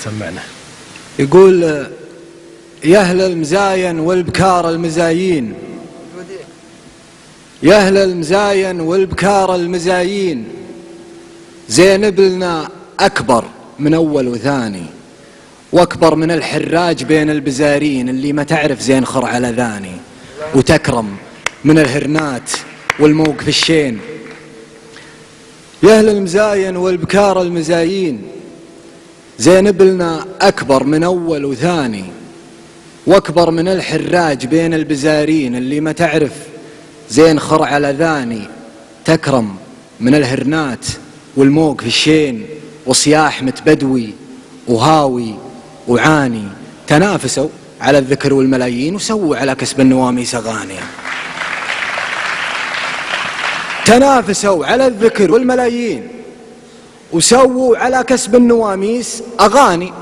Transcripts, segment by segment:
سمعنا. يقول: يا أهل المزاين والبكار المزايين، يا أهل المزاين والبكار المزايين، زينب لنا أكبر من أول وثاني، وأكبر من الحراج بين البزارين، اللي ما تعرف زين خر على ذاني، وتكرم من الهرنات والموقف الشين. يا أهل المزاين والبكار المزايين، زينب لنا أكبر من أول وثاني، وأكبر من الحراج بين البزارين، اللي ما تعرف زين خر على ذاني، تكرم من الهرنات والموقف الشين، وصياح متبدوي وهاوي وعاني. تنافسوا على الذكر والملايين، وسووا على كسب النواميس أغاني. تنافسوا على الذكر والملايين، وسووا على كسب النواميس أغاني.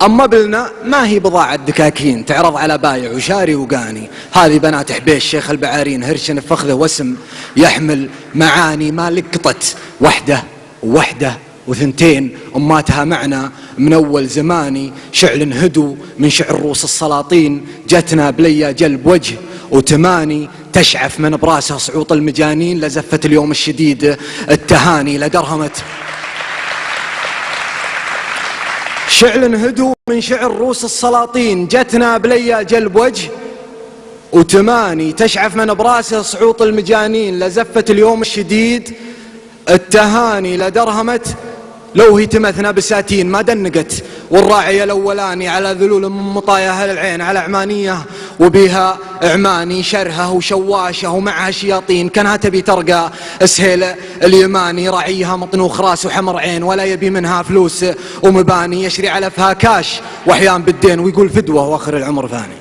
أما بلنا ما هي بضاعة دكاكين تعرض على بايع وشاري وقاني. هذه بنات حبيش شيخ البعارين، هرشن فخذه واسم يحمل معاني. ما لقطت وحدة ووحدة وثنتين، أماتها معنا من أول زماني. شعل هدو من شعر روس السلاطين، جتنا بليا جلب وجه وتماني. تشعف من براسها صعوط المجانين، لزفت اليوم الشديد التهاني. لدرهمت شعل هدو من شعر روس السلاطين، جتنا بليا جلب وجه وتماني. تشعف من براسه صعوط المجانين، لزفت اليوم الشديد التهاني. لدرهمت لو هي تمثنا بساتين ما دنقت، والراعي الأولاني على ذلول من مطايا أهل العين، على عمانية وبيها عماني. شرها وشواشة ومعها شياطين، كانها تبي ترقى سهيل اليماني. راعيها مطنوخ راس وحمر عين، ولا يبي منها فلوس ومباني. يشري على فها كاش وأحيان بالدين، ويقول فدوة وآخر العمر فاني.